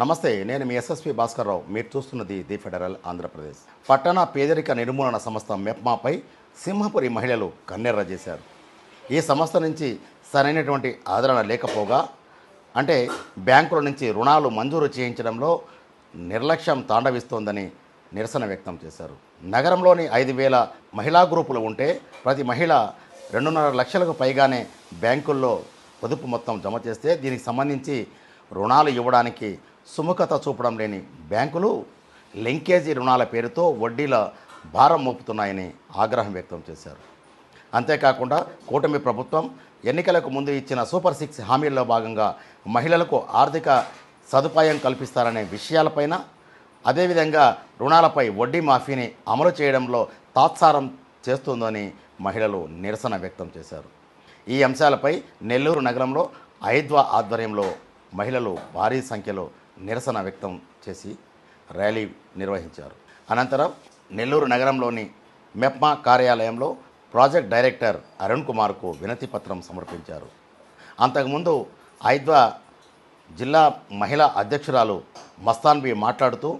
నమస్తే, నేను మీ ఎస్ఎస్పి భాస్కర్రావు. మీరు చూస్తున్నది ది ఫెడరల్ ఆంధ్రప్రదేశ్. పట్టణ పేదరిక నిర్మూలన సంస్థ మెప్మాపై సింహపురి మహిళలు కన్నెర్ర చేశారు. ఈ సంస్థ నుంచి సరైనటువంటి ఆదరణ లేకపోగా, అంటే బ్యాంకుల నుంచి రుణాలు మంజూరు చేయించడంలో నిర్లక్ష్యం తాండవిస్తోందని నిరసన వ్యక్తం చేశారు. నగరంలోని 5,000 మహిళా గ్రూపులు ఉంటే ప్రతి మహిళ 2.5 లక్షలకు పైగానే బ్యాంకుల్లో పొదుపు మొత్తం జమ చేస్తే దీనికి సంబంధించి రుణాలు ఇవ్వడానికి సుముఖత చూపడం లేని బ్యాంకులు లింకేజీ రుణాల పేరుతో వడ్డీల భారం మోపుతున్నాయని ఆగ్రహం వ్యక్తం చేశారు. అంతేకాకుండా కూటమి ప్రభుత్వం ఎన్నికలకు ముందు ఇచ్చిన సూపర్ 6 హామీల్లో భాగంగా మహిళలకు ఆర్థిక సదుపాయం కల్పిస్తారనే విషయాలపైన, అదేవిధంగా రుణాలపై వడ్డీ మాఫీని అమలు చేయడంలో తాత్సారం చేస్తుందని మహిళలు నిరసన వ్యక్తం చేశారు. ఈ అంశాలపై నెల్లూరు నగరంలో ఐద్వా ఆధ్వర్యంలో మహిళలు భారీ సంఖ్యలో నిరసన వ్యక్తం చేసి ర్యాలీ నిర్వహించారు. అనంతరం నెల్లూరు నగరంలోని మెప్మా కార్యాలయంలో ప్రాజెక్ట్ డైరెక్టర్ అరుణ్ కుమార్కు వినతి పత్రం సమర్పించారు. అంతకుముందు ఐద్వా జిల్లా మహిళా అధ్యక్షురాలు మస్తాన్బీ మాట్లాడుతూ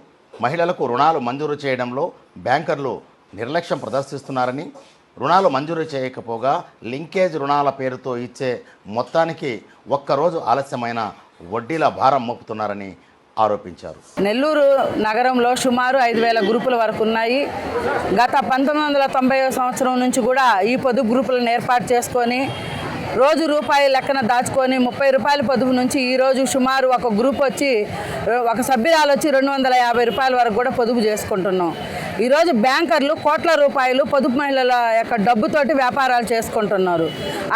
మహిళలకు రుణాలు మంజూరు చేయడంలో బ్యాంకర్లు నిర్లక్ష్యం ప్రదర్శిస్తున్నారని, రుణాలు మంజూరు చేయకపోగా లింకేజ్ రుణాల పేరుతో ఇచ్చే మొత్తానికి ఒక్కరోజు ఆలస్యమైన వడ్డీల భారం మోపుతున్నారని ఆరోపించారు. నెల్లూరు నగరంలో సుమారు 5,000 గ్రూపుల వరకు ఉన్నాయి. గత 1990 సంవత్సరం నుంచి కూడా ఈ పొదుపు గ్రూపులను ఏర్పాటు చేసుకొని రోజు రూపాయి లెక్కన దాచుకొని 30 రూపాయల పొదుపు నుంచి ఈరోజు సుమారు ఒక గ్రూప్ వచ్చి, ఒక సభ్యురాలు వచ్చి 250 రూపాయల వరకు కూడా పొదుపు చేసుకుంటున్నాం. ఈరోజు బ్యాంకర్లు కోట్ల రూపాయలు పొదుపు మహిళల యొక్క డబ్బుతోటి వ్యాపారాలు చేసుకుంటున్నారు.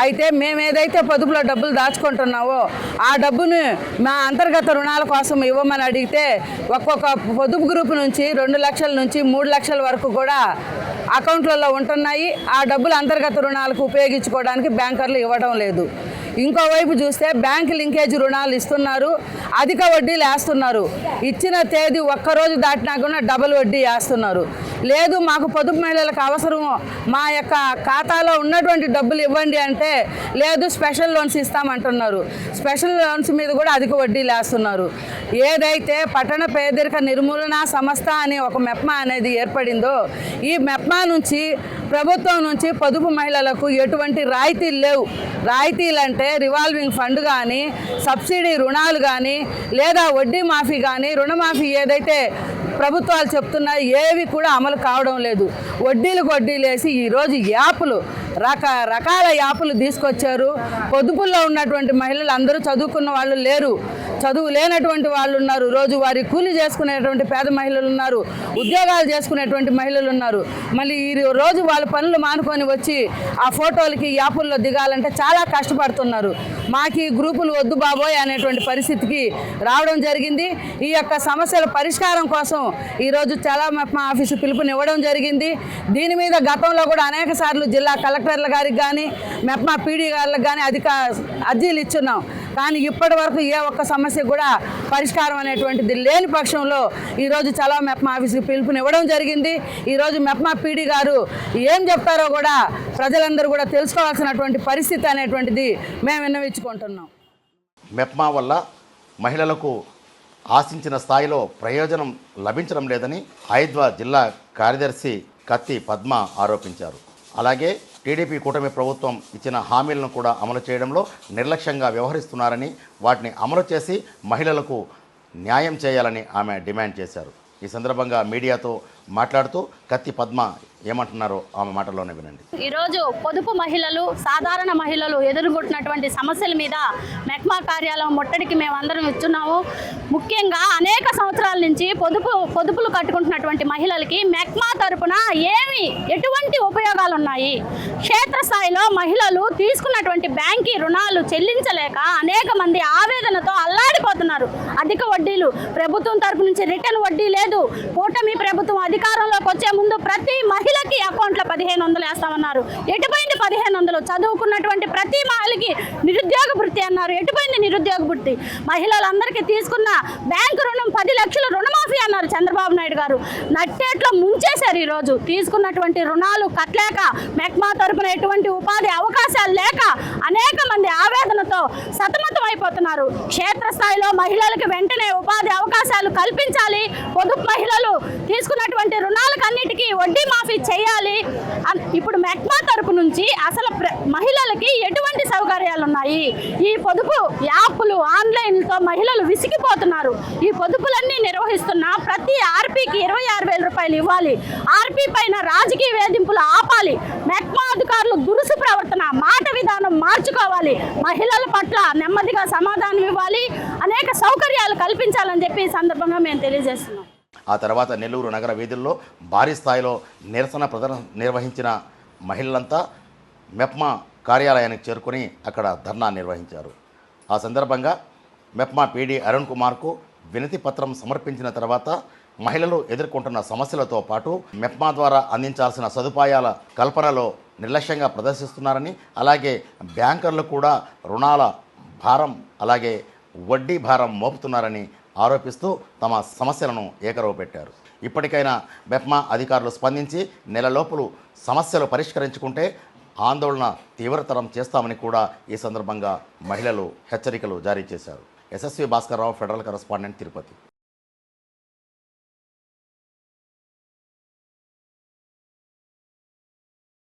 అయితే మేము ఏదైతే పొదుపులో డబ్బులు దాచుకుంటున్నావో ఆ డబ్బుని మా అంతర్గత రుణాల కోసం ఇవ్వమని అడిగితే ఒక్కొక్క పొదుపు గ్రూప్ నుంచి 2 లక్షల నుంచి 3 లక్షల వరకు కూడా అకౌంట్లలో ఉంటున్నాయి. ఆ డబ్బులు అంతర్గత రుణాలకు ఉపయోగించుకోవడానికి బ్యాంకర్లు ఇవ్వడం లేదు. ఇంకోవైపు చూస్తే బ్యాంక్ లింకేజ్ రుణాలు ఇస్తున్నారు, అధిక వడ్డీలు వేస్తున్నారు. ఇచ్చిన తేదీ ఒక్కరోజు దాటినా కూడా డబుల్ వడ్డీ వేస్తున్నారు. లేదు, మాకు పొదుపు మహిళలకు అవసరం, మా యొక్క ఖాతాలో ఉన్నటువంటి డబ్బులు ఇవ్వండి అంటే లేదు, స్పెషల్ లోన్స్ ఇస్తామంటున్నారు. స్పెషల్ లోన్స్ మీద కూడా అధిక వడ్డీలు వేస్తున్నారు. ఏదైతే పట్టణ పేదరిక నిర్మూలన సంస్థ అని ఒక మెప్మా అనేది ఏర్పడిందో, ఈ మెప్మా నుంచి ప్రభుత్వం నుంచి పొదుపు మహిళలకు ఎటువంటి రాయితీలు లేవు. రాయితీలు అంటే రివాల్వింగ్ ఫండ్ కానీ, సబ్సిడీ రుణాలు కానీ, లేదా వడ్డీ మాఫీ కానీ, రుణమాఫీ ఏదైతే ప్రభుత్వాలు చెప్తున్నాయి ఏవి కూడా అమలు కావడం లేదు. వడ్డీలకు వడ్డీలు వేసి ఈరోజు యాప్లు, రకరకాల యాప్లు తీసుకొచ్చారు. పొదుపుల్లో ఉన్నటువంటి మహిళలు అందరూ చదువుకున్న వాళ్ళు లేరు, చదువు లేనటువంటి వాళ్ళు ఉన్నారు, రోజు వారి కూలీ చేసుకునేటువంటి పేద మహిళలు ఉన్నారు, ఉద్యోగాలు చేసుకునేటువంటి మహిళలు ఉన్నారు. మళ్ళీ ఈ రోజు వాళ్ళ పనులు మానుకొని వచ్చి ఆ ఫోటోలకి యాప్ల్లో దిగాలంటే చాలా కష్టపడుతున్నారు. మాకు ఈ గ్రూపులు వద్దు బాబోయ్ అనేటువంటి పరిస్థితికి రావడం జరిగింది. ఈ యొక్క సమస్యల పరిష్కారం కోసం ఈరోజు చాలా మెప్మా ఆఫీసు పిలుపునివ్వడం జరిగింది. దీని మీద గతంలో కూడా అనేక సార్లు జిల్లా కలెక్టర్ల గారికి కానీ, మెప్మా పీడీ గారికి కానీ అర్జీలు ఇచ్చున్నాం. కానీ ఇప్పటి వరకు ఏ ఒక్క సమస్య కూడా పరిష్కారం అనేటువంటిది లేని పక్షంలో ఈరోజు చాలా మెప్మా ఆఫీసుకి పిలుపునివ్వడం జరిగింది. ఈరోజు మెప్మా పీడీ గారు ఏం చెప్తారో కూడా ప్రజలందరూ కూడా తెలుసుకోవాల్సినటువంటి పరిస్థితి అనేటువంటిది మేము విన్నవించుకుంటున్నాం. మెప్మా వల్ల మహిళలకు ఆశించిన స్థాయిలో ప్రయోజనం లభించడం లేదని ఐద్వా జిల్లా కార్యదర్శి కత్తి పద్మ ఆరోపించారు. అలాగే టీడీపీ కూటమి ప్రభుత్వం ఇచ్చిన హామీలను కూడా అమలు చేయడంలో నిర్లక్ష్యంగా వ్యవహరిస్తున్నారని, వాటిని అమలు చేసి మహిళలకు న్యాయం చేయాలని ఆమె డిమాండ్ చేశారు. ఈ సందర్భంగా మీడియాతో మాట్లాడుతూ కత్తి పద్మ ఏమంటున్నారో ఆమె మాటల్లోనే వినండి. ఈరోజు పొదుపు మహిళలు, సాధారణ మహిళలు ఎదుర్కొంటున్నటువంటి సమస్యల మీద మెప్మా కార్యాలయం ముట్టడికి మేమందరం ఇస్తున్నాము. ముఖ్యంగా అనేక సంవత్సరాల నుంచి పొదుపులు కట్టుకుంటున్నటువంటి మహిళలకి మెప్మా తరపున ఎటువంటి ఉపయోగాలు ఉన్నాయి? క్షేత్రస్థాయిలో మహిళలు తీసుకున్నటువంటి బ్యాంకీ రుణాలు చెల్లించలేక అనేక మంది ఆవేదనతో అల్లాడిపోతున్నారు. అధిక వడ్డీలు, ప్రభుత్వం తరపు నుంచి రిటర్న్ వడ్డీ లేదు. కూటమి ప్రభుత్వం అధికారంలోకి వచ్చే ముందు ప్రతి మహిళకి అకౌంట్లో 1,500 వేస్తామన్నారు. ఎటుపోయింది 1,500? చదువుకున్నటువంటి ప్రతి మహిళకి నిరుద్యోగ భృతి అన్నారు. ఎటుపోయింది నిరుద్యోగ భృతి? మహిళలందరికీ తీసుకున్న బ్యాంకు రుణం 10 లక్షలు రుణమాఫీ అన్నారు చంద్రబాబు నాయుడు గారు నట్టేట్లో ముంచేశారు. ఈరోజు తీసుకున్నటువంటి రుణాలు కట్టలేక, మెక్మా తరపున ఎటువంటి ఉపాధి అవకాశాలు లేక అనేక మంది ఆవేదనతో సతమతం అయిపోతున్నారు. క్షేత్రస్థాయిలో మహిళలకు వెంటనే ఉపాధి అవకాశాలు కల్పించాలి. పొదుపు మహిళలు తీసుకున్నటువంటి రుణాలకన్నిటికీ వడ్డీ మాఫీ చేయాలి. ఇప్పుడు మెక్మా తరపు నుంచి అసలు మహిళలకి ఎటువంటి సౌకర్యాలు ఉన్నాయి? ఈ పొదుపు యాప్లు ఆన్లైన్తో మహిళలు విసిగిపోతున్నారు. ఈ పొదుపులన్నీ నిర్వహిస్తున్న ప్రతి ఆర్పీకి 26,000 రూపాయలు ఇవ్వాలి. ఆర్పీ పైన రాజకీయ వేధింపులు ఆపాలి. మెక్మా అధికారులు దురుసు ప్రవర్తన, మాట విధానం మార్చుకోవాలి. మహిళల పట్ల నెమ్మదిగా సమాధానం ఇవ్వాలి. అనేక సౌకర్యాలు కల్పించాలని చెప్పి ఈ సందర్భంగా మేము తెలియజేస్తున్నాం. ఆ తర్వాత నెల్లూరు నగర వీధుల్లో భారీ స్థాయిలో నిరసన ప్రదర్శన నిర్వహించిన మహిళలంతా మెప్మా కార్యాలయానికి చేరుకొని అక్కడ ధర్నా నిర్వహించారు. ఆ సందర్భంగా మెప్మా పీడీ అరుణ్ కుమార్కు వినతి పత్రం సమర్పించిన తర్వాత మహిళలు ఎదుర్కొంటున్న సమస్యలతో పాటు మెప్మా ద్వారా అందించాల్సిన సదుపాయాల కల్పనలో నిర్లక్ష్యంగా ప్రదర్శిస్తున్నారని, అలాగే బ్యాంకర్లు కూడా రుణాల భారం అలాగే వడ్డీ భారం మోపుతున్నారని ఆరోపిస్తూ తమ సమస్యలను ఏకరవు పెట్టారు. ఇప్పటికైనా మెప్మా అధికారులు స్పందించి నెలలోపులు సమస్యలు పరిష్కరించుకుంటే ఆందోళన తీవ్రతరం చేస్తామని కూడా ఈ సందర్భంగా మహిళలు హెచ్చరికలు జారీ చేశారు. SSV Bhaskar Rao, federal correspondent, Tirupati.